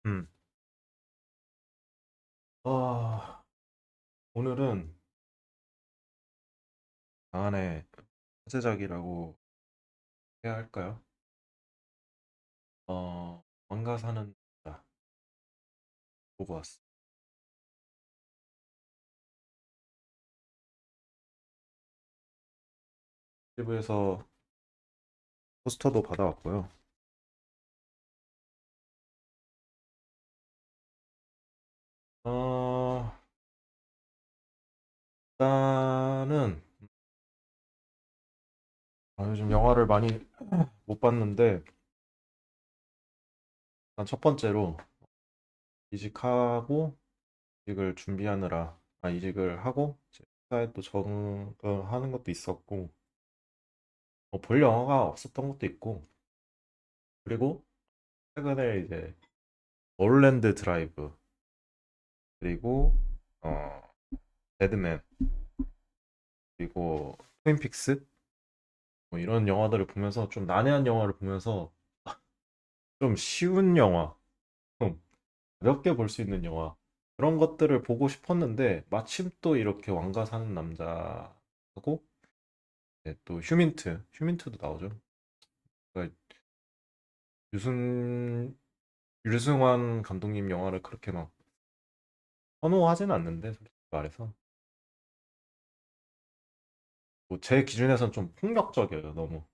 음. 아, 오늘은 강한의 화제작이라고 해야 할까요? 왕가 사는 자 보고 왔어. 피부에서 포스터도 받아왔고요. 어, 일단은 요즘 영화를 많이 못 봤는데 일단 첫 번째로 이직하고 이직을 준비하느라 이직을 하고 이제 회사에 또 적응을 하는 것도 있었고 볼 영화가 없었던 것도 있고 그리고 최근에 이제 멀랜드 드라이브 그리고 어 배드맨 그리고 트윈픽스 뭐 이런 영화들을 보면서 좀 난해한 영화를 보면서 좀 쉬운 영화, 좀 가볍게 볼 수 있는 영화 그런 것들을 보고 싶었는데 마침 또 이렇게 왕가 사는 남자하고 또 휴민트도 나오죠. 그러니까 유승 유승환 감독님 영화를 그렇게 막 선호하진 않는데 솔직히 말해서 뭐 제 기준에선 좀 폭력적이에요 너무.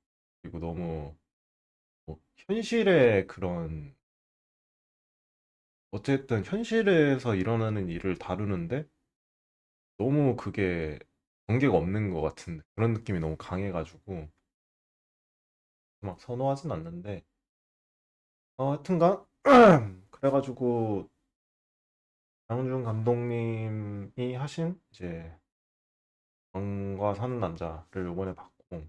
그리고 너무 뭐 현실의 그런 어쨌든 현실에서 일어나는 일을 다루는데 너무 그게 경계가 없는 것 같은 그런 느낌이 너무 강해가지고 막 선호하진 않는데 하여튼간 그래가지고 장훈준 감독님이 하신 이제 왕과 사는 남자를 이번에 봤고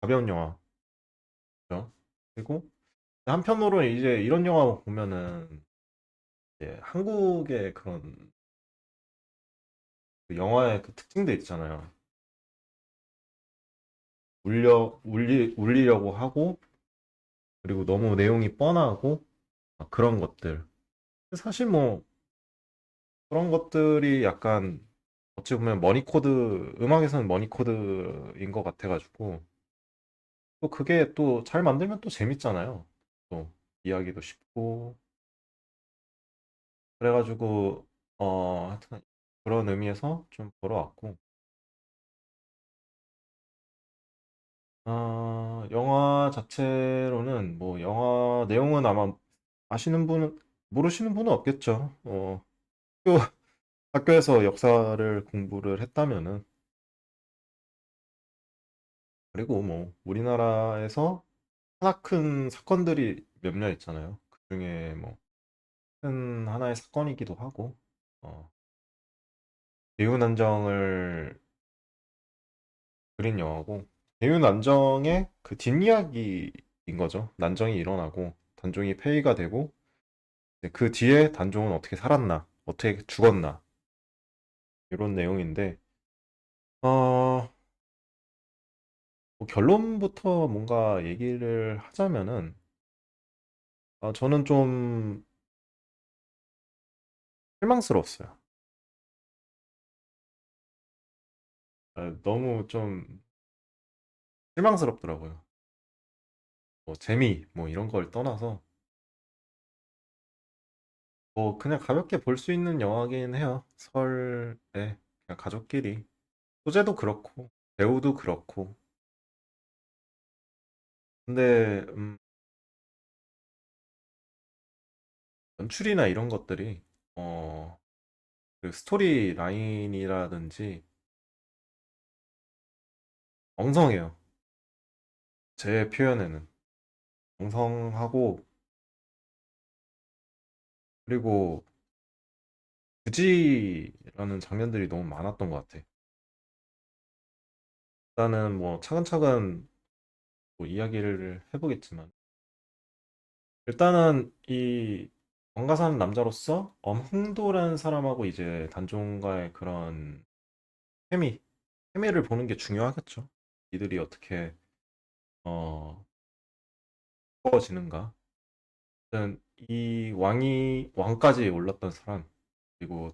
가벼운 영화죠. 그리고 한편으로는 이제 이런 영화 보면은 이제 한국의 그런 그 영화의 그 특징들 있잖아요. 울리려고 하고 그리고 너무 내용이 뻔하고 그런 것들. 사실 뭐 그런 것들이 약간 어찌 보면 음악에서는 머니 코드인 것 같아가지고 또 그게 또 잘 만들면 또 재밌잖아요. 또 이야기도 쉽고 그래가지고 하여튼 그런 의미에서 좀 보러 왔고 영화 자체로는 뭐 영화 내용은 아마 아시는 분은 모르시는 분은 없겠죠. 학교, 학교에서 역사를 공부를 했다면은 그리고 뭐 우리나라에서 하나큰 사건들이 몇몇 있잖아요. 그 중에 뭐 큰 하나의 사건이기도 하고 대윤안정을 그린 영화고 대윤안정의 그 뒷이야기인 거죠. 난정이 일어나고 단종이 폐위가 되고 이제 그 뒤에 단종은 어떻게 살았나, 어떻게 죽었나 이런 내용인데 어, 뭐 결론부터 뭔가 얘기를 하자면은 저는 좀 실망스러웠어요. 너무 좀 실망스럽더라고요. 뭐 재미 뭐 이런 걸 떠나서 뭐 그냥 가볍게 볼 수 있는 영화긴 해요. 설에 그냥 가족끼리 소재도 그렇고 배우도 그렇고 근데 연출이나 이런 것들이 어, 그 스토리 라인이라든지 엉성해요. 제 표현에는 엉성하고 그리고 굳이라는 장면들이 너무 많았던 것 같아. 일단은 뭐 차근차근 뭐 이야기를 해보겠지만 일단은 이 왕가사는 남자로서 엄흥도라는 사람하고 이제 단종과의 그런 케미, 케미를 보는 게 중요하겠죠. 이들이 어떻게 어, 구워지는가. 이 왕까지 올랐던 사람, 그리고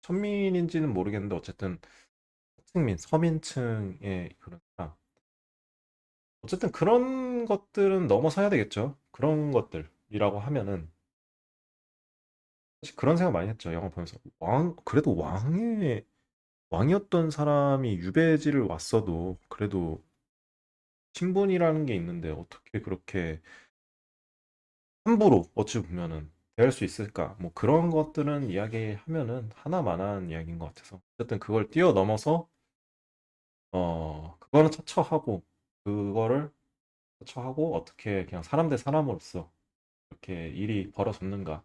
천민인지는 모르겠는데 어쨌든 서층민, 서민층의 그런 사람. 어쨌든 그런 것들은 넘어서야 되겠죠. 그런 것들이라고 하면은 사실 그런 생각 많이 했죠. 영화 보면서 그래도 왕이었던 사람이 유배지를 왔어도 그래도 신분이라는 게 있는데 어떻게 그렇게 함부로 어찌 보면은 대할 수 있을까? 뭐 그런 것들은 이야기하면은 하나만한 이야기인 것 같아서 어쨌든 그걸 뛰어넘어서 그거는 차처하고 그거를 차처하고 어떻게 그냥 사람 대 사람으로서 이렇게 일이 벌어졌는가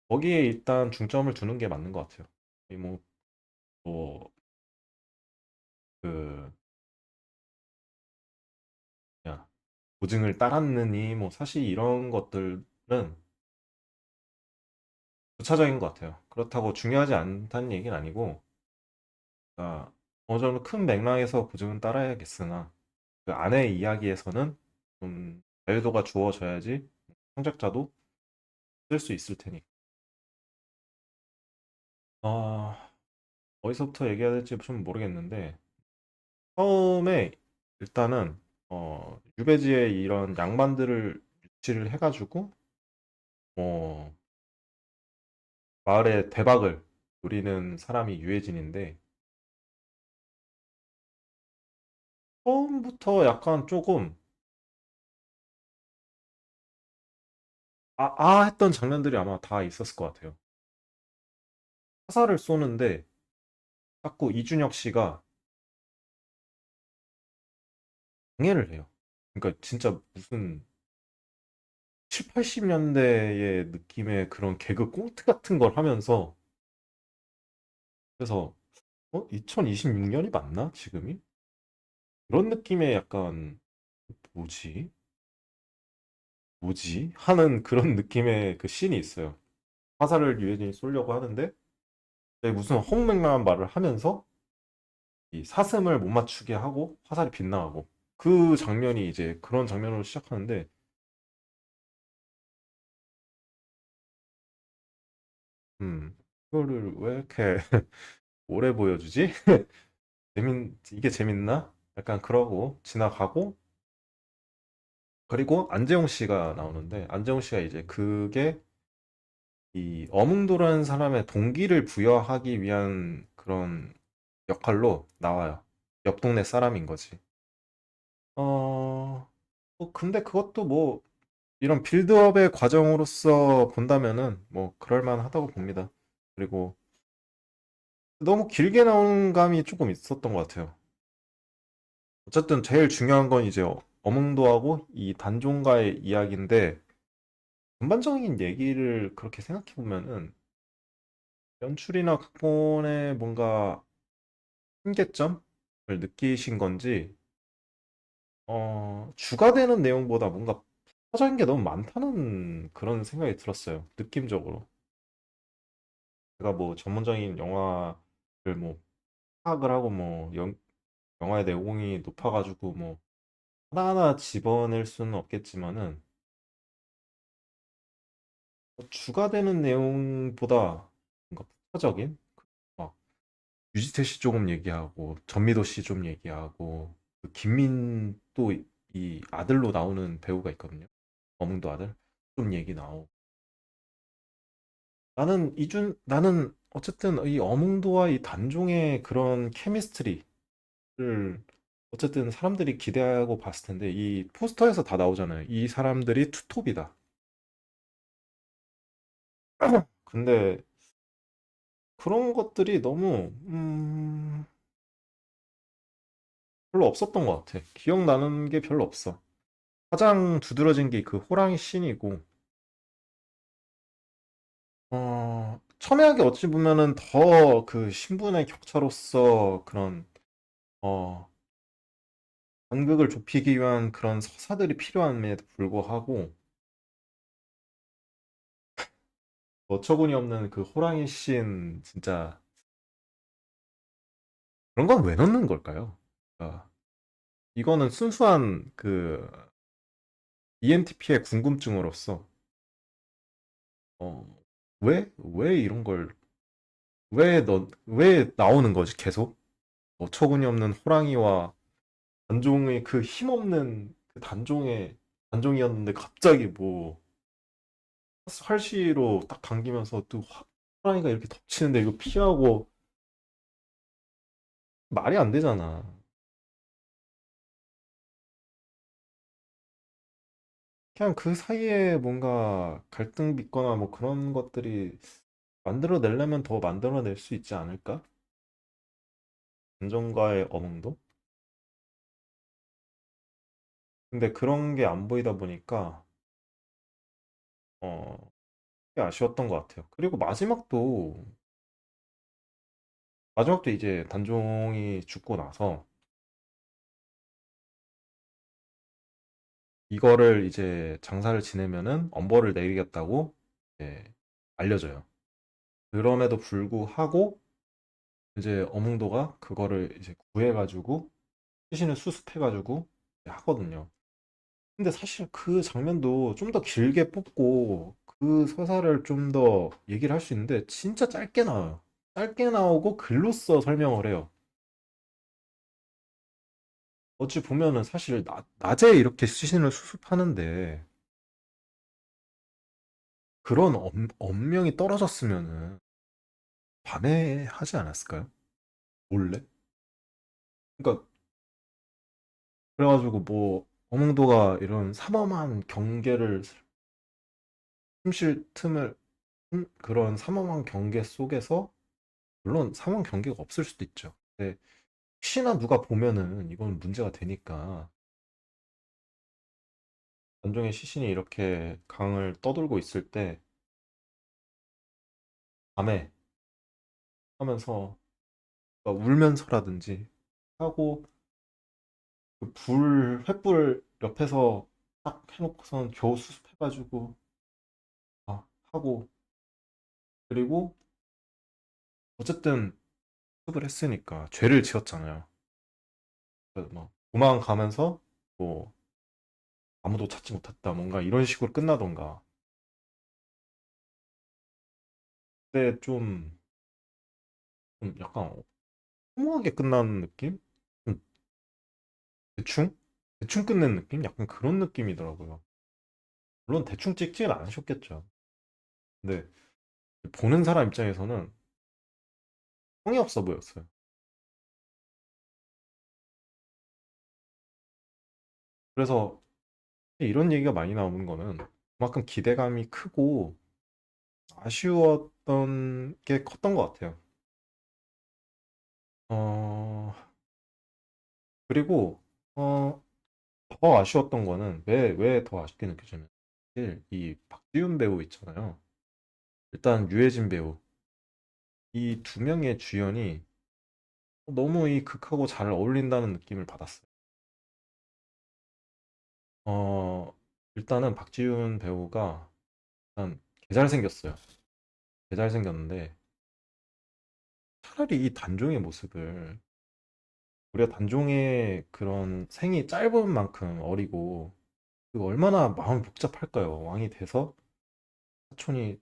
거기에 일단 중점을 두는 게 맞는 것 같아요. 이 뭐, 그, 야, 고증을 따랐느니, 뭐, 사실 이런 것들은 부차적인 것 같아요. 그렇다고 중요하지 않다는 얘기는 아니고, 그러니까 어느 정도 큰 맥락에서 고증은 따라야겠으나, 그 안의 이야기에서는 좀 자유도가 주어져야지 창작자도 쓸 수 있을 테니. 아, 어디서부터 얘기해야 될지 좀 모르겠는데, 처음에 일단은, 유배지에 이런 양반들을 유치를 해가지고, 어, 마을의 대박을 노리는 사람이 유해진인데 처음부터 약간 조금 했던 장면들이 아마 다 있었을 것 같아요. 화살을 쏘는데 자꾸 이준혁 씨가 방해를 해요. 그러니까 진짜 무슨 7, 80년대의 느낌의 그런 개그 꽁트 같은 걸 하면서 그래서 2026년이 맞나? 지금이? 그런 느낌의 약간 뭐지? 뭐지? 하는 그런 느낌의 그 씬이 있어요. 화살을 유해진이 쏘려고 하는데 무슨 허무맹랑한 말을 하면서 이 사슴을 못 맞추게 하고 화살이 빗나가고 그 장면이 이제 그런 장면으로 시작하는데 이거를 왜 이렇게 오래 보여주지? 이게 재밌나? 약간 그러고 지나가고 그리고 안재홍 씨가 나오는데 안재홍 씨가 이제 그게 이 어몽도라는 사람의 동기를 부여하기 위한 그런 역할로 나와요. 옆 동네 사람인 거지. 근데 그것도 뭐 이런 빌드업의 과정으로서 본다면은 뭐 그럴 만하다고 봅니다. 그리고 너무 길게 나온 감이 조금 있었던 것 같아요. 어쨌든 제일 중요한 건 이제 어몽도하고 이 단종가의 이야기인데 전반적인 얘기를 그렇게 생각해 보면은 연출이나 각본에 뭔가 한계점을 느끼신 건지 주가 되는 내용보다 뭔가 퍼진 게 너무 많다는 그런 생각이 들었어요. 느낌적으로. 제가 뭐 전문적인 영화를 뭐 파악을 하고 뭐 영화의 내용이 높아가지고 뭐 하나하나 집어낼 수는 없겠지만은 뭐 주가 되는 내용보다 뭔가 부차적인 막 유지태 씨 조금 얘기하고 전미도 씨 좀 얘기하고 그 김민 또 이 아들로 나오는 배우가 있거든요. 어문도 아들 좀 얘기 나오고 나는 어쨌든 이 어몽도와 이 단종의 그런 케미스트리를 어쨌든 사람들이 기대하고 봤을 텐데 이 포스터에서 다 나오잖아요. 이 사람들이 투톱이다. 근데 그런 것들이 너무 별로 없었던 것 같아. 기억나는 게 별로 없어. 가장 두드러진 게 그 호랑이 씬이고 첨예하게 어찌 보면은 더 그 신분의 격차로서 그런 어 간극을 좁히기 위한 그런 서사들이 필요함에도 불구하고 어처구니 없는 그 호랑이 씬 진짜 그런 건 왜 넣는 걸까요? 이거는 순수한 그 ENTP의 궁금증으로서 어, 왜 이런 걸, 왜 나오는 거지, 계속? 어처구니 없는 호랑이와 단종의 그 힘없는 그 단종이었는데 갑자기 뭐, 활시로 딱 당기면서 또 호랑이가 이렇게 덮치는데 이거 피하고 말이 안 되잖아. 그냥 그 사이에 뭔가 갈등 빚거나 뭐 그런 것들이 만들어내려면 더 만들어낼 수 있지 않을까? 감정과의 어멍도? 근데 그런 게 안 보이다 보니까 어, 꽤 아쉬웠던 것 같아요. 그리고 마지막도 이제 단종이 죽고 나서 이거를 이제 장사를 지내면은 엄벌을 내리겠다고 이제 알려줘요. 그럼에도 불구하고 이제 어몽도가 그거를 이제 구해가지고 시신을 수습해가지고 하거든요. 근데 사실 그 장면도 좀 더 길게 뽑고 그 서사를 좀 더 얘기를 할 수 있는데 진짜 짧게 나와요. 짧게 나오고 글로써 설명을 해요. 어찌 보면은 사실 낮에 이렇게 시신을 수습하는데 그런 엄명이 떨어졌으면은 밤에 하지 않았을까요? 몰래? 그러니까 그래가지고 뭐 어몽도가 이런 삼엄한 경계를 숨쉴 틈을 그런 삼엄한 경계 속에서 물론 삼엄한 경계가 없을 수도 있죠. 근데 혹시나 누가 보면은 이건 문제가 되니까 단종의 시신이 이렇게 강을 떠돌고 있을 때 밤에 하면서 울면서라든지 하고 그 횃불 옆에서 딱 해놓고선 겨우 수습해가지고 하고 그리고 어쨌든 수습을 했으니까 죄를 지었잖아요. 그래서 뭐 도망가면서 뭐 아무도 찾지 못했다 뭔가 이런 식으로 끝나던가. 근데 좀 약간 허무하게 끝나는 느낌? 좀 대충? 대충 끝낸 느낌? 약간 그런 느낌이더라고요. 물론 대충 찍지는 않으셨겠죠. 근데 보는 사람 입장에서는 성의 없어 보였어요. 그래서 이런 얘기가 많이 나오는 거는 그만큼 기대감이 크고 아쉬웠던 게 컸던 것 같아요. 어, 그리고, 더 아쉬웠던 거는 왜 더 아쉽게 느껴지냐면, 사실 이 박지훈 배우 있잖아요. 일단 유해진 배우. 이 두 명의 주연이 너무 이 극하고 잘 어울린다는 느낌을 받았어요. 어, 일단은 박지훈 배우가 일단 개잘생겼어요. 개잘생겼는데, 차라리 이 단종의 모습을 우리가 단종의 그런 생이 짧은 만큼 어리고 그 얼마나 마음이 복잡할까요? 왕이 돼서 사촌이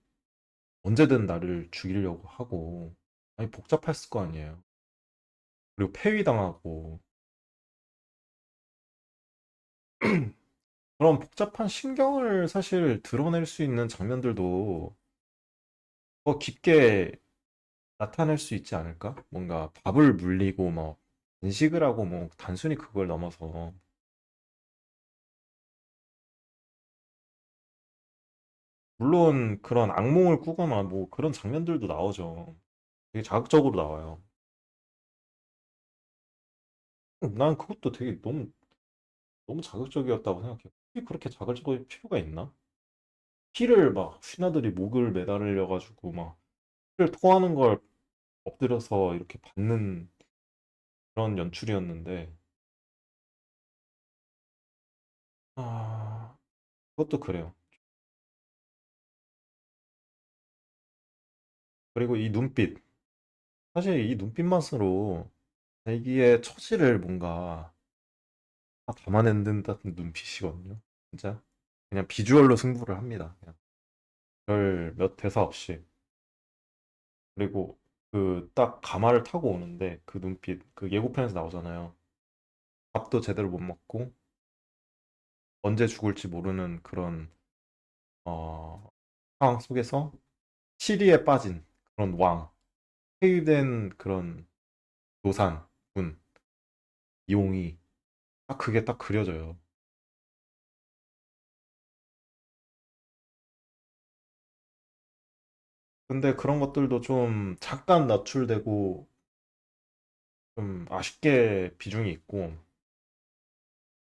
언제든 나를 죽이려고 하고 많이 복잡했을 거 아니에요. 그리고 폐위당하고 그런 복잡한 신경을 사실 드러낼 수 있는 장면들도 더 깊게 나타낼 수 있지 않을까? 뭔가 밥을 물리고 뭐 인식을 하고 뭐 단순히 그걸 넘어서 물론 그런 악몽을 꾸거나 뭐 그런 장면들도 나오죠. 되게 자극적으로 나와요. 난 그것도 되게 너무 자극적이었다고 생각해요. 굳이 그렇게 자극적일 필요가 있나? 피를 막 신하들이 목을 매달려 가지고 막 피를 토하는 걸 엎드려서 이렇게 받는 그런 연출이었는데 아 그것도 그래요. 그리고 이 눈빛 사실 이 눈빛만으로 자기의 처지를 뭔가 다 담아낸다는 눈빛이거든요. 진짜 그냥 비주얼로 승부를 합니다. 그냥. 별 몇 대사 없이. 그리고 그 딱 가마를 타고 오는데 그 눈빛, 그 예고편에서 나오잖아요. 밥도 제대로 못 먹고 언제 죽을지 모르는 그런 어, 상황 속에서 시리에 빠진 그런 왕, 폐위된 그런 노산, 군, 이용이 딱 그게 딱 그려져요. 근데 그런 것들도 좀 잠깐 낮출되고 좀 아쉽게 비중이 있고,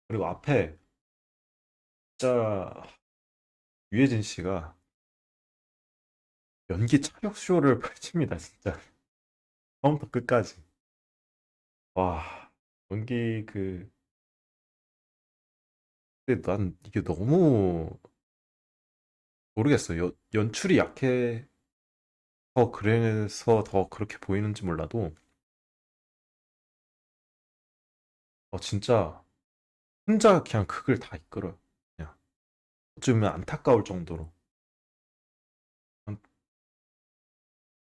그리고 앞에 진짜 유해진 씨가 연기 차력 쇼를 펼칩니다, 진짜. 처음부터 끝까지. 와, 연기 근데 난 이게 너무 모르겠어요. 연출이 약해서 그래서 더 그렇게 보이는지 몰라도, 진짜 혼자 그냥 극을 다 이끌어요. 그냥. 어쩌면 안타까울 정도로.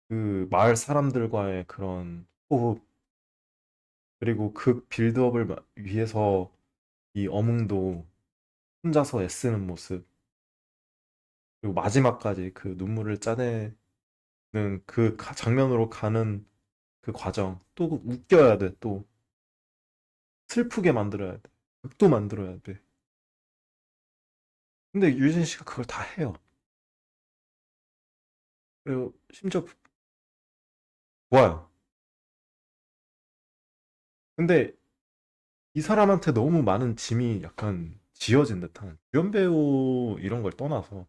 그 마을 사람들과의 그런 호흡, 그리고 극 빌드업을 위해서 이 어몽도 혼자서 애쓰는 모습, 그리고 마지막까지 그 눈물을 짜내는 그 장면으로 가는 그 과정, 또 웃겨야 돼, 또 슬프게 만들어야 돼, 극도 만들어야 돼. 근데 유진 씨가 그걸 다 해요. 그리고 심지어 좋아요. 근데 이 사람한테 너무 많은 짐이 약간 지어진 듯한 주연 배우 이런 걸 떠나서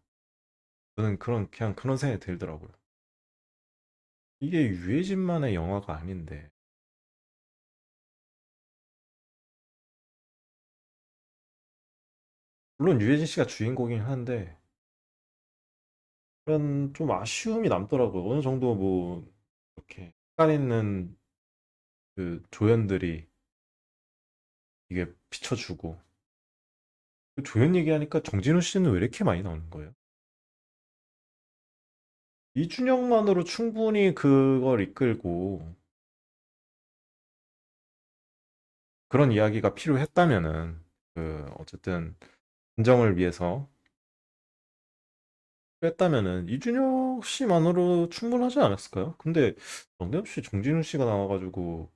저는 그냥 그런 생각이 들더라고요. 이게 유해진만의 영화가 아닌데 물론 유해진 씨가 주인공이긴 한데 그런 좀 아쉬움이 남더라고요. 어느 정도 뭐 이렇게 색깔 있는 그 조연들이 이게 비춰주고 그 조연 얘기하니까 정진우 씨는 왜 이렇게 많이 나오는 거예요? 이준영만으로 충분히 그걸 이끌고 그런 이야기가 필요했다면은 그 어쨌든 진정을 위해서 했다면은 이준혁 씨만으로 충분하지 않았을까요? 근데 정대없이 정진우 씨가 나와가지고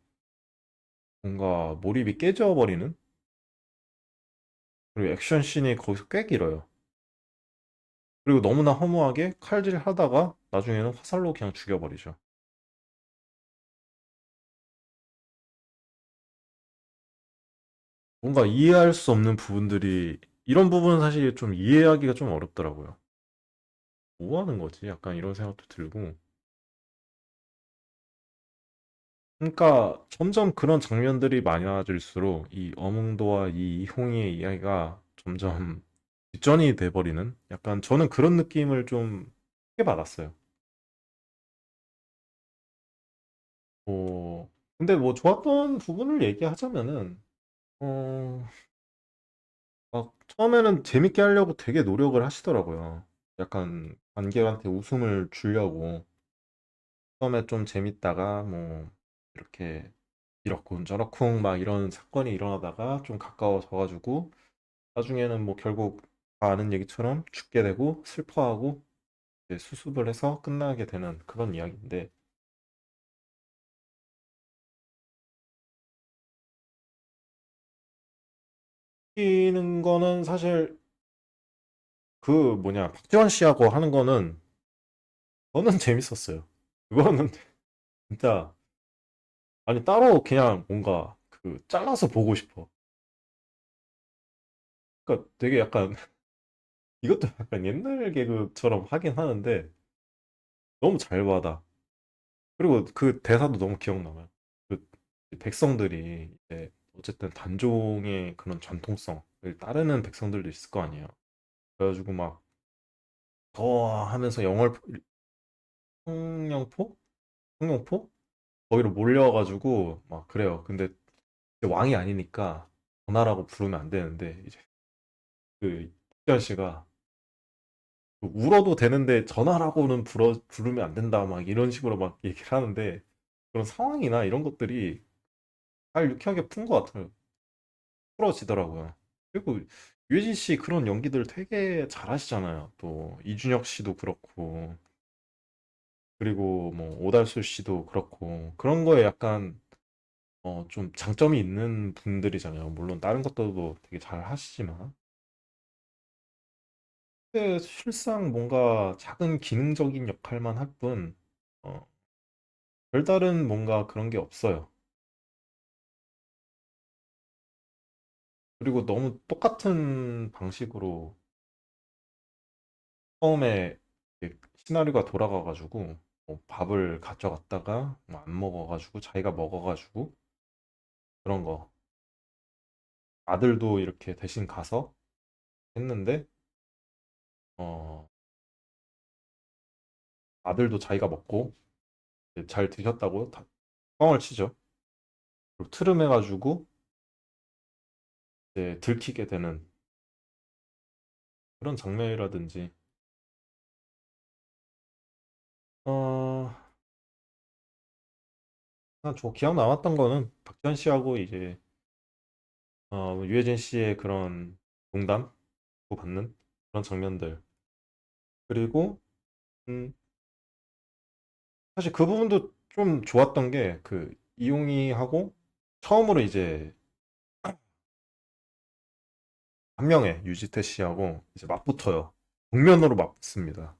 뭔가 몰입이 깨져버리는 그리고 액션씬이 거기서 꽤 길어요. 그리고 너무나 허무하게 칼질 하다가 나중에는 화살로 그냥 죽여버리죠. 뭔가 이해할 수 없는 부분들이 이런 부분은 사실 좀 이해하기가 좀 어렵더라고요. 뭐 하는 거지? 약간 이런 생각도 들고. 그러니까 점점 그런 장면들이 많아질수록 이 어몽도와 이 이홍이의 이야기가 점점 뒷전이 돼버리는 약간 저는 그런 느낌을 좀 크게 받았어요. 근데 뭐 좋았던 부분을 얘기하자면은 어, 막 처음에는 재밌게 하려고 되게 노력을 하시더라고요. 약간 관객한테 웃음을 주려고 처음에 좀 재밌다가 뭐 이렇게 이러쿵저러쿵 막 이런 사건이 일어나다가 좀 가까워져가지고 나중에는 뭐 결국 다 아는 얘기처럼 죽게 되고 슬퍼하고 이제 수습을 해서 끝나게 되는 그런 이야기인데 웃기는 거는 사실 그 뭐냐 박지원 씨하고 하는 거는 저는 재밌었어요. 그거는 진짜 아니 따로 그냥 뭔가 그 잘라서 보고 싶어. 그러니까 되게 약간 이것도 약간 옛날 개그처럼 하긴 하는데 너무 잘 받아. 그리고 그 대사도 너무 기억나요. 그 백성들이 이제 어쨌든 단종의 그런 전통성을 따르는 백성들도 있을 거 아니에요. 그래가지고 막 더 하면서 영월포? 청룡포? 거기로 몰려가지고 막 그래요. 근데 이제 왕이 아니니까 전하라고 부르면 안 되는데 이제 그 박지원 씨가 울어도 되는데 전화라고는 부르면 안 된다 막 이런 식으로 막 얘기를 하는데 그런 상황이나 이런 것들이 잘 유쾌하게 푼 것 같아요. 풀어지더라고요. 그리고 유해진 씨 그런 연기들 되게 잘하시잖아요. 또 이준혁 씨도 그렇고 그리고 뭐 오달수 씨도 그렇고 그런 거에 약간 좀 장점이 있는 분들이잖아요. 물론 다른 것들도 되게 잘 하시지만 근데 실상 뭔가 작은 기능적인 역할만 할 뿐, 어, 별다른 뭔가 그런 게 없어요. 그리고 너무 똑같은 방식으로 처음에 이렇게 시나리오가 돌아가가지고 뭐 밥을 가져갔다가 뭐안 먹어가지고 자기가 먹어가지고 그런 거 아들도 이렇게 대신 가서 했는데 어, 아들도 자기가 먹고 이제 잘 드셨다고 다 뻥을 치죠. 그리고 트름해가지고 이제 들키게 되는 그런 장면이라든지 어, 저 기억 남았던 거는 박지현 씨하고 이제 유해진 씨의 그런 농담 받는 그런 장면들 그리고 음, 사실 그 부분도 좀 좋았던 게 그 이용이하고 처음으로 이제 한 명의 유지태 씨하고 이제 맞붙어요. 정면으로 맞붙습니다.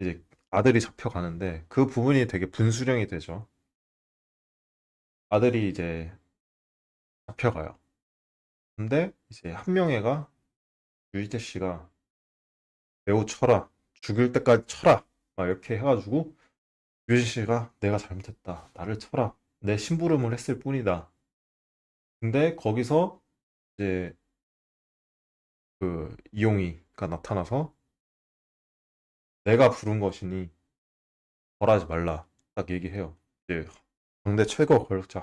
이제 아들이 잡혀가는데 그 부분이 되게 분수령이 되죠. 아들이 이제 잡혀가요. 근데 이제 한 명애가 유지태 씨가 매우 쳐라. 죽일 때까지 쳐라. 막 이렇게 해가지고 유진 씨가 내가 잘못했다. 나를 쳐라. 내 심부름을 했을 뿐이다. 근데 거기서 이제 그 이용이가 나타나서 내가 부른 것이니 벌하지 말라. 딱 얘기해요. 이제 당대 최고 권력자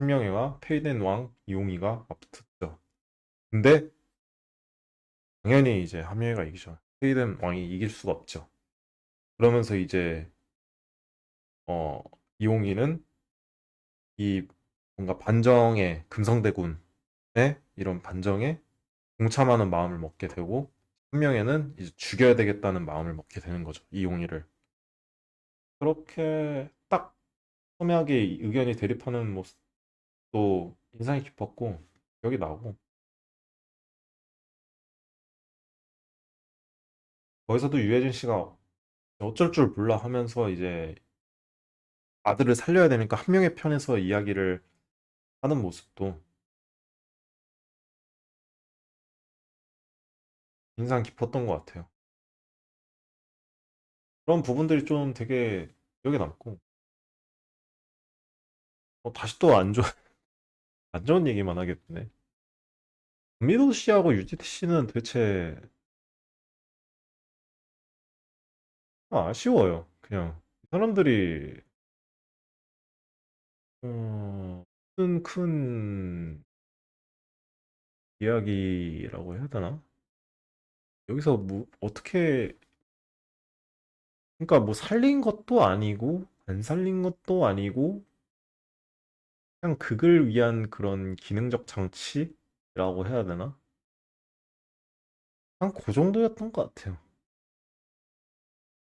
한명회와 페이덴 왕 이용이가 맞붙었죠. 근데 당연히 이제 한명회가 이기죠. 페이덴 왕이 이길 수가 없죠. 그러면서 이제 어 이용이는 이 뭔가 반정의 금성대군의 이런 반정에 동참하는 마음을 먹게 되고 한 명에는 이제 죽여야 되겠다는 마음을 먹게 되는 거죠. 이용이를. 그렇게 딱 첨예하게 의견이 대립하는 모습도 인상이 깊었고 기억이 나고 거기서도 유해진 씨가 어쩔 줄 몰라 하면서 이제 아들을 살려야 되니까 한 명의 편에서 이야기를 하는 모습도 인상 깊었던 것 같아요. 그런 부분들이 좀 되게 기억에 남고 다시 또 안 좋은 안 좋은 얘기만 하게 되네. 미도 씨하고 유지태 씨는 도대체 아쉬워요. 그냥 사람들이 큰 이야기라고 해야 되나? 여기서 뭐 어떻게 그러니까 뭐 살린 것도 아니고 안 살린 것도 아니고 그냥 극을 위한 그런 기능적 장치라고 해야 되나? 한 그 정도였던 것 같아요.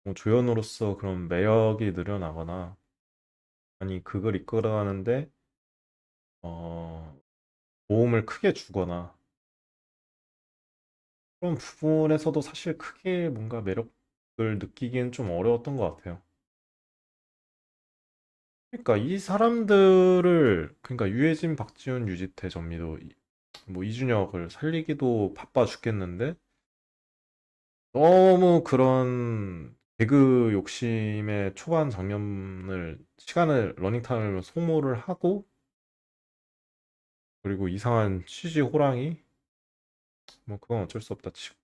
뭐 조연으로서 그런 매력이 늘어나거나 아니 극을 이끌어가는데 어, 도움을 크게 주거나 그런 부분에서도 사실 크게 뭔가 매력을 느끼기엔 좀 어려웠던 것 같아요. 그러니까 이 사람들을 그러니까 유해진, 박지훈, 유지태, 전미도 뭐 이준혁을 살리기도 바빠 죽겠는데 너무 그런 개그 욕심의 초반 장면을 시간을 러닝타임을 소모를 하고 그리고 이상한 CG 호랑이 뭐 그건 어쩔 수 없다 치고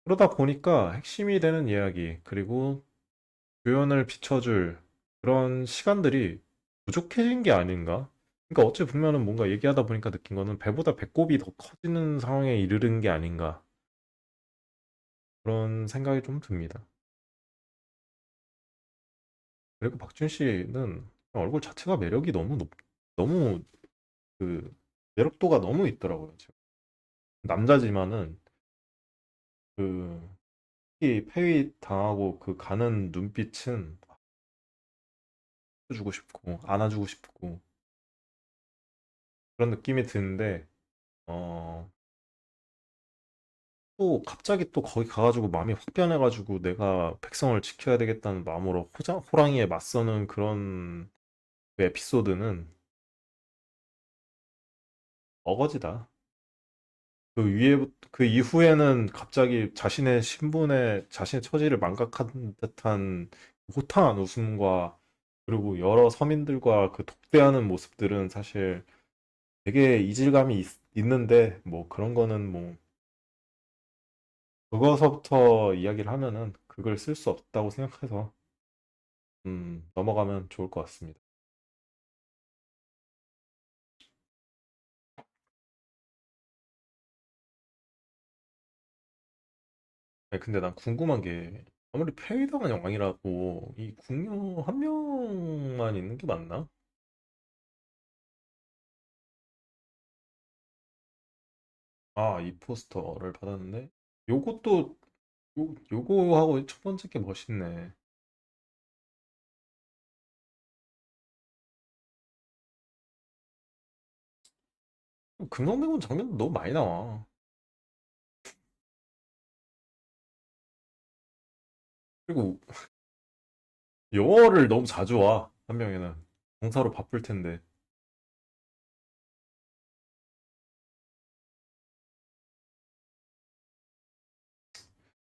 그러다 보니까 핵심이 되는 이야기 그리고 조연을 비춰줄 그런 시간들이 부족해진 게 아닌가? 그러니까 어찌 보면은 뭔가 얘기하다 보니까 느낀 거는 배보다 배꼽이 더 커지는 상황에 이르는 게 아닌가? 그런 생각이 좀 듭니다. 그리고 박준 씨는 얼굴 자체가 매력이 너무 그 매력도가 너무 있더라고요. 지금. 남자지만은 그 특히 페이 당하고 그 가는 눈빛은 주고 싶고 안아주고 싶고 그런 느낌이 드는데 어, 또 갑자기 또 거기 가가지고 마음이 확 변해가지고 내가 백성을 지켜야 되겠다는 마음으로 호랑이에 맞서는 그런 그 에피소드는 어거지다. 그 이후에는 갑자기 자신의 신분에 자신의 처지를 망각한 듯한 호탕한 웃음과 그리고 여러 서민들과 그 독대하는 모습들은 사실 되게 이질감이 있는데 뭐 그런 거는 뭐 그거서부터 이야기를 하면은 그걸 쓸 수 없다고 생각해서 넘어가면 좋을 것 같습니다. 아니, 근데 난 궁금한 게 아무리 페이드만 왕이라고 이 궁녀 한 명만 있는 게 맞나? 아, 이 포스터를 받았는데 요것도 요거하고 첫 번째 게 멋있네. 금성대원 장면도 너무 많이 나와. 그리고 영어를 너무 자주 와. 한 명에는 동사로 바쁠 텐데.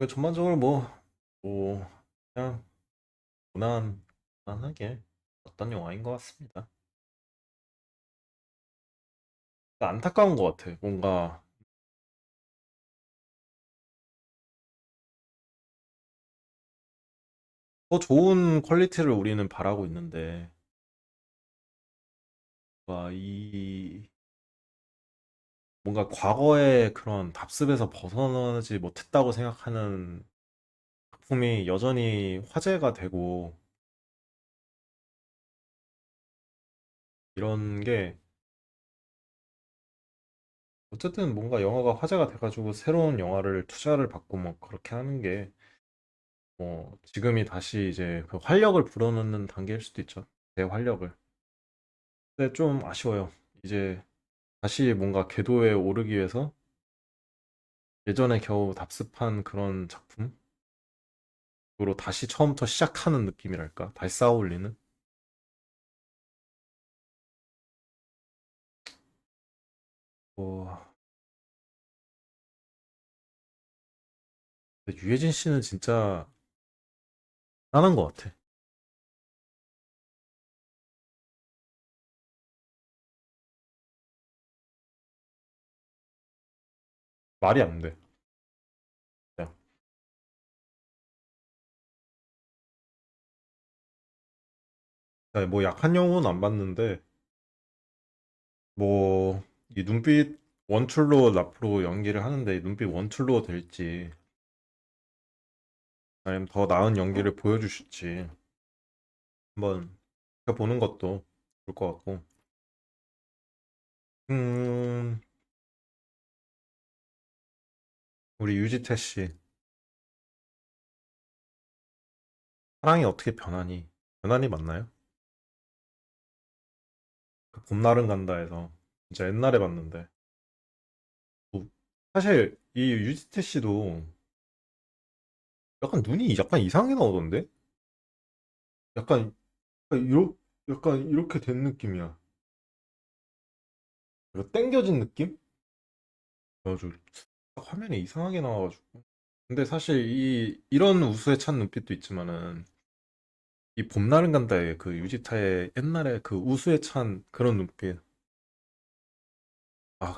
전반적으로 뭐 그냥 무난하게 어떤 영화인 것 같습니다. 안타까운 것 같아. 뭔가 더 좋은 퀄리티를 우리는 바라고 있는데, 뭔가 과거의 그런 답습에서 벗어나지 못했다고 생각하는 작품이 여전히 화제가 되고, 이런 게, 어쨌든 뭔가 영화가 화제가 돼가지고 새로운 영화를 투자를 받고 뭐 그렇게 하는 게, 뭐, 지금이 다시 이제 그 활력을 불어넣는 단계일 수도 있죠. 대활력을. 근데 좀 아쉬워요. 이제 다시 뭔가 궤도에 오르기 위해서 예전에 겨우 답습한 그런 작품으로 다시 처음부터 시작하는 느낌이랄까? 다시 쌓아 올리는? 뭐, 근데 유해진 씨는 진짜 대단한 것 같아. 말이 안 돼. 그냥. 아니, 뭐 약한 영웅은 안 봤는데, 뭐, 이 눈빛 원툴로 앞으로 연기를 하는데, 이 눈빛 원툴로 될지, 아니면 더 나은 연기를 보여주실지, 한번 보는 것도 좋을 것 같고. 음, 우리 유지태 씨, 사랑이 어떻게 변하니? 변하니 맞나요? 그 봄날은 간다에서 진짜 옛날에 봤는데 뭐, 사실 이 유지태 씨도 약간 눈이 약간 이상하게 나오던데? 약간 약간 이렇 약간 이렇게 된 느낌이야. 약간 땡겨진 느낌? 그래가지고 딱 화면이 이상하게 나와가지고. 근데 사실 이런 우수에 찬 눈빛도 있지만은 이 봄날은 간다의 그 유지타의 옛날에 그 우수에 찬 그런 눈빛. 아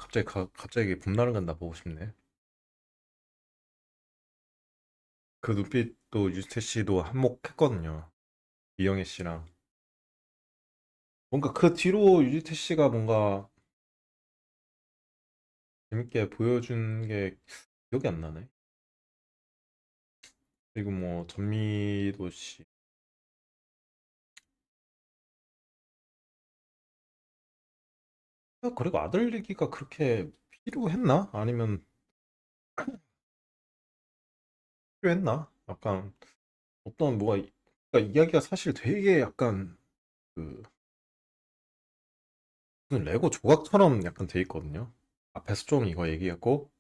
갑자기 봄날은 간다 보고 싶네. 그 눈빛도 유지태 씨도 한몫했거든요. 이영애 씨랑. 뭔가 그 뒤로 유지태 씨가 뭔가 재밌게 보여준 게 기억이 안 나네. 그리고 뭐 전미도 씨. 그리고 아들 얘기가 그렇게 필요했나? 아니면 필요했나? 약간 어떤 뭐가 그러니까 이야기가 사실 되게 약간 그 무슨 레고 조각처럼 약간 돼 있거든요. 앞에서 좀 이거 얘기했고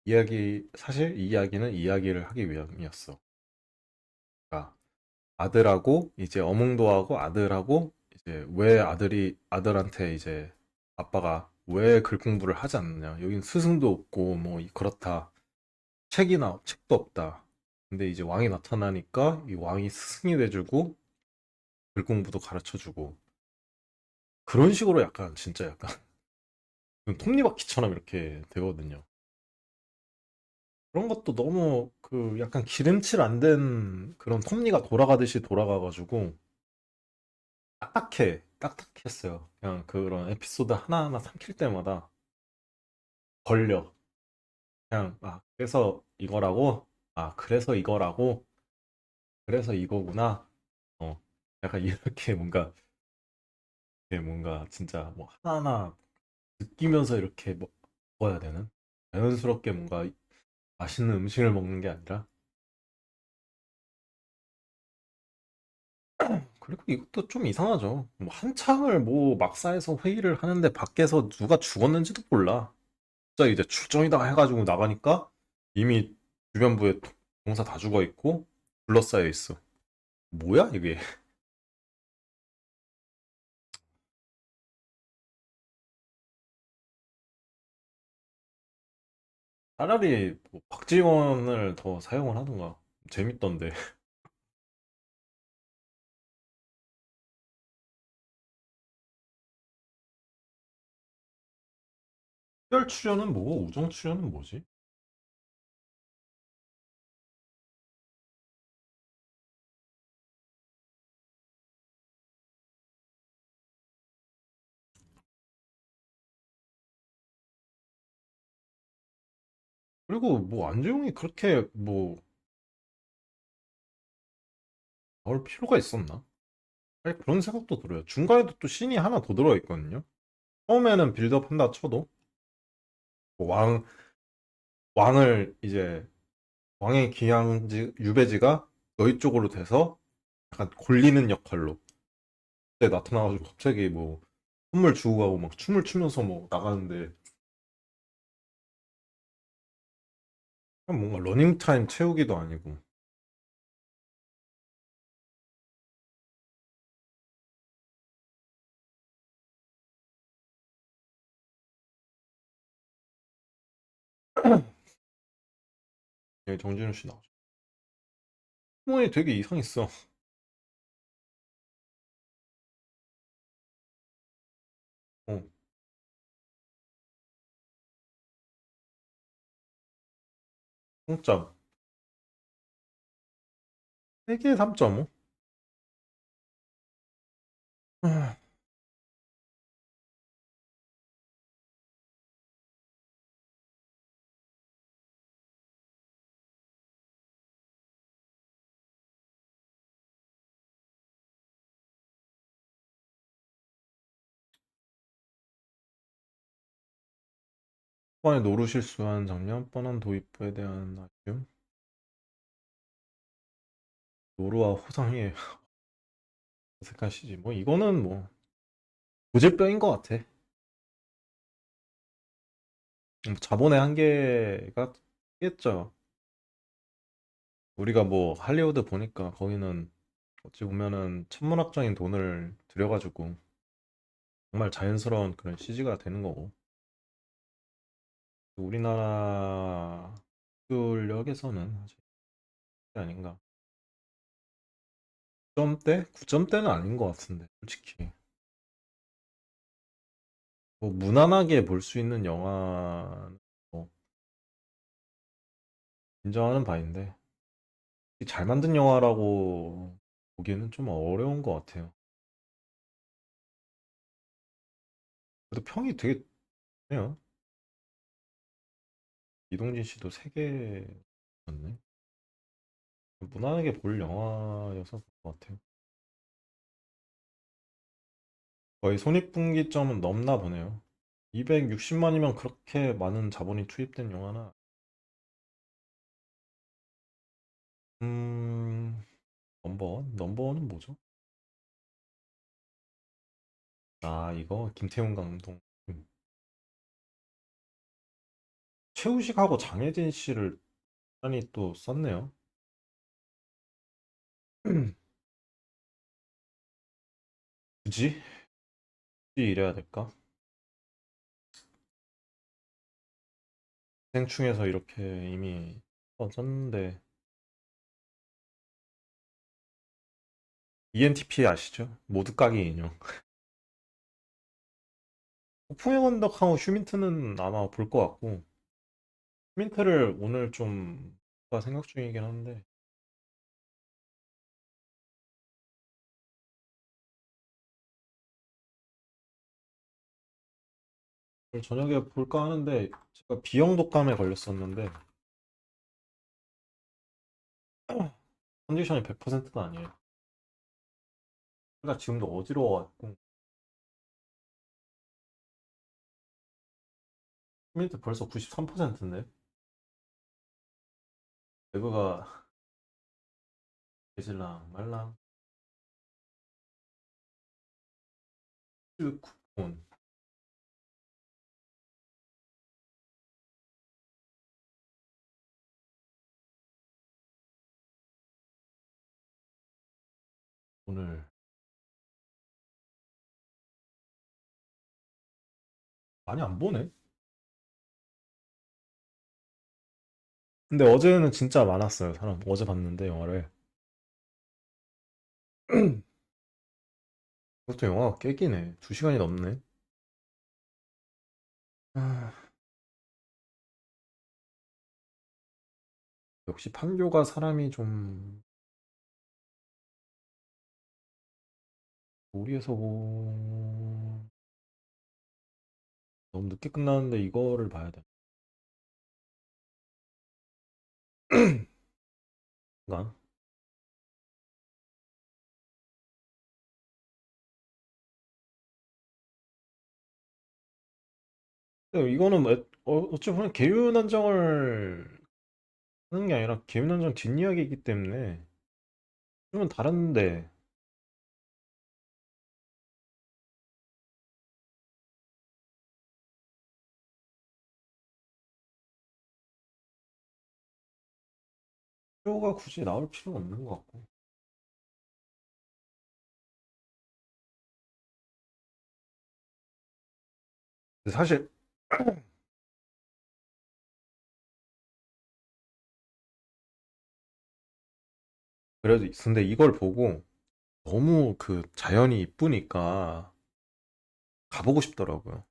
이야기 사실 이 이야기는 이야기를 하기 위함이었어. 그러니까 아들하고 이제 어몽도하고 아들하고 이제 왜 아들이 아들한테 이제 아빠가 왜 글 공부를 하지 않느냐. 여긴 스승도 없고 뭐 그렇다. 책도 없다. 근데 이제 왕이 나타나니까 이 왕이 스승이 돼주고 글 공부도 가르쳐주고 그런 식으로 약간 진짜 약간 톱니바퀴처럼 이렇게 되거든요. 그런 것도 너무 그 약간 기름칠 안 된 그런 톱니가 돌아가듯이 돌아가가지고 딱딱했어요. 그냥 그런 에피소드 하나하나 삼킬 때마다 걸려. 그냥 그래서 이거라고, 그래서 이거라고, 그래서 이거구나. 어, 약간 이렇게 뭔가 이게 뭔가 진짜 뭐 하나하나 느끼면서 이렇게 먹어야 되는 자연스럽게 뭔가 맛있는 음식을 먹는 게 아니라 그리고 이것도 좀 이상하죠. 뭐 한창을 뭐 막사에서 회의를 하는데 밖에서 누가 죽었는지도 몰라. 진짜 이제 출정이다 해가지고 나가니까 이미 주변부에 동사 다 죽어 있고 둘러싸여 있어. 뭐야 이게? 차라리 뭐 박지원을 더 사용을 하던가. 재밌던데. 특별 출연은 뭐고 우정 출연은 뭐지? 그리고 뭐 안재용이 그렇게 뭐 나올 필요가 있었나? 아니, 그런 생각도 들어요. 중간에도 또 씬이 하나 더 들어있거든요. 처음에는 빌드업 한다 쳐도 뭐 왕을 이제 왕의 귀양지 유배지가 너희 쪽으로 돼서 약간 골리는 역할로 그때 나타나가지고 갑자기 뭐 선물 주고 가고 막 춤을 추면서 뭐 나가는데 그냥 뭔가 러닝타임 채우기도 아니고 여기 정진우 씨 나오죠. 이 되게 이상했어. 어, 평점 3개 3.5? 초반에 노루 실수한 장면, 뻔한 도입부에 대한 아쉬움, 노루와 호상이 어색한 시지. 뭐 이거는 뭐 고질병인 것 같아. 자본의 한계가 있겠죠. 우리가 뭐 할리우드 보니까 거기는 어찌 보면은 천문학적인 돈을 들여가지고 정말 자연스러운 그런 CG가 되는 거고 우리나라 기술력에서는 아직 아닌가. 9점대? 9점대는 아닌 것 같은데 솔직히 뭐 무난하게 볼 수 있는 영화는 뭐 인정하는 바인데 잘 만든 영화라고 보기에는 좀 어려운 것 같아요. 그래도 평이 되게 네요. 이동진 씨도 3개 였네. 무난하게 볼 영화여서 그런 것 같아요. 거의 손익분기점은 넘나 보네요. 260만이면 그렇게 많은 자본이 투입된 영화나, 음, 넘버원? 넘버원은 뭐죠? 아, 이거 김태훈 감독. 음. 최우식하고 장혜진 씨를 많이 또 썼네요. 굳이? 굳이 이래야 될까? 생충에서 이렇게 이미 썼는데, ENTP 아시죠? 모두 까기 인형. 폭풍의 건덕하고 슈민트는 아마 볼 것 같고, 슈민트를 오늘 좀 볼까 생각 중이긴 한데, 오늘 저녁에 볼까 하는데, 제가 비형 독감에 걸렸었는데, 컨디션이 100%는 아니에요. 그러니까 지금도 어지러워갖고, 슈민트 벌써 93%인데, 배그가 되질랑 말랑, 쿠폰. 오늘 많이 안 보네? 근데 어제는 진짜 많았어요, 사람. 어제 봤는데, 영화를. 그것도 영화가 꽤 기네. 2시간이 넘네. 아, 역시 판교가 사람이 좀 무리해서 너무 늦게 끝나는데 이거를 봐야 돼. 가 근데 이거는 뭐 어찌 보면 계윤안정을 하는 게 아니라 계윤안정 뒷이야기이기 때문에 좀 다른데 표가 굳이 나올 필요는 없는 것 같고. 근데 사실 그래도 근데 이걸 보고 너무 그 자연이 이쁘니까 가보고 싶더라고요.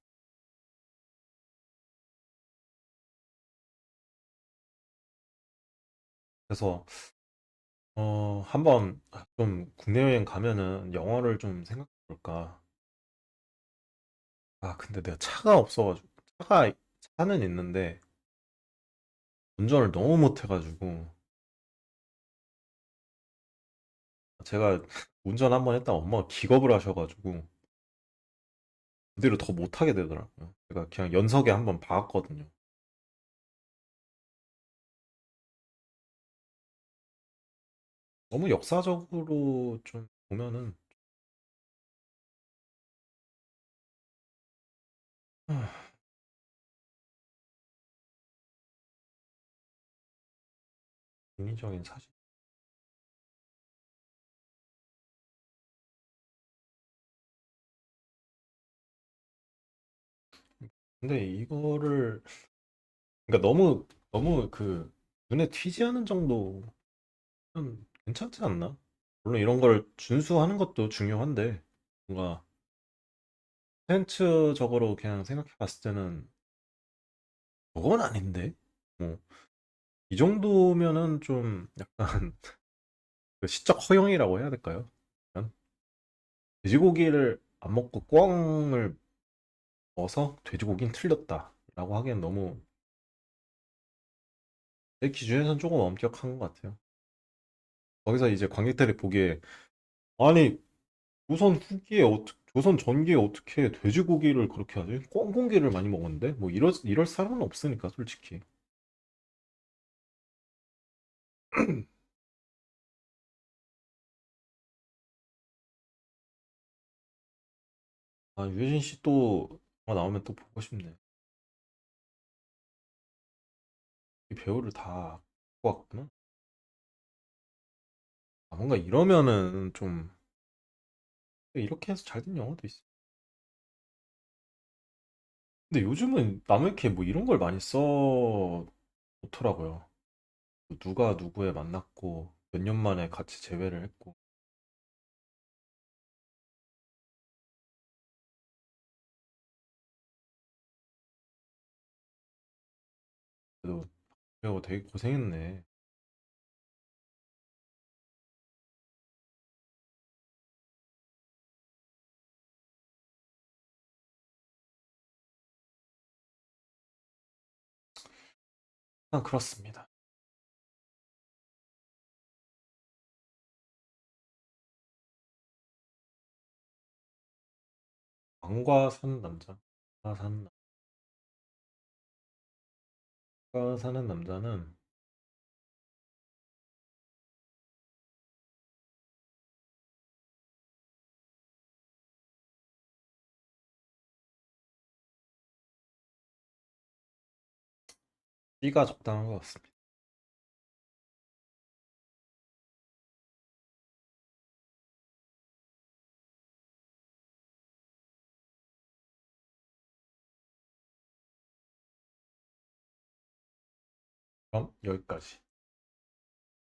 그래서 한번 좀 국내 여행 가면은 영화를 좀 생각해 볼까. 아, 근데 내가 차가 없어가지고 차는 있는데 운전을 너무 못해가지고 제가 운전 한번 했다가 엄마가 기겁을 하셔가지고 그 뒤로 더 못하게 되더라고요. 제가 그냥 연석에 한번 박았거든요. 너무 역사적으로 좀 보면은 하, 인위적인 사실. 근데 이거를 그러니까 너무 그 눈에 튀지 않은 정도는 괜찮지 않나? 물론 이런 걸 준수하는 것도 중요한데 뭔가 콘텐츠적으로 그냥 생각해 봤을 때는 그건 아닌데 뭐 이 정도면은 좀 약간 그 시적 허용이라고 해야 될까요? 약간 돼지고기를 안 먹고 꿩을 먹어서 돼지고기는 틀렸다라고 하기엔 너무 내 기준에선 조금 엄격한 것 같아요. 거기서 이제 관객들이 보기에 아니 조선 전기에 어떻게 돼지고기를 그렇게 하지? 꿩고기를 많이 먹었는데 뭐 이럴 사람은 없으니까 솔직히. 아 유해진 씨 또 영화 나오면 또 보고 싶네. 이 배우를 다 갖고 왔구나. 아, 뭔가 이러면은 좀 이렇게 해서 잘 된 영화도 있어. 근데 요즘은 남의게 뭐 이런 걸 많이 써 놓더라고요. 누가 누구에 만났고 몇 년 만에 같이 재회를 했고. 그래도 배우 되게 고생했네. 아, 그렇습니다. 왕과 사는 남자. 왕과 사는, 왕과 사는 남자는 B가 적당한 것 같습니다. 그럼 여기까지.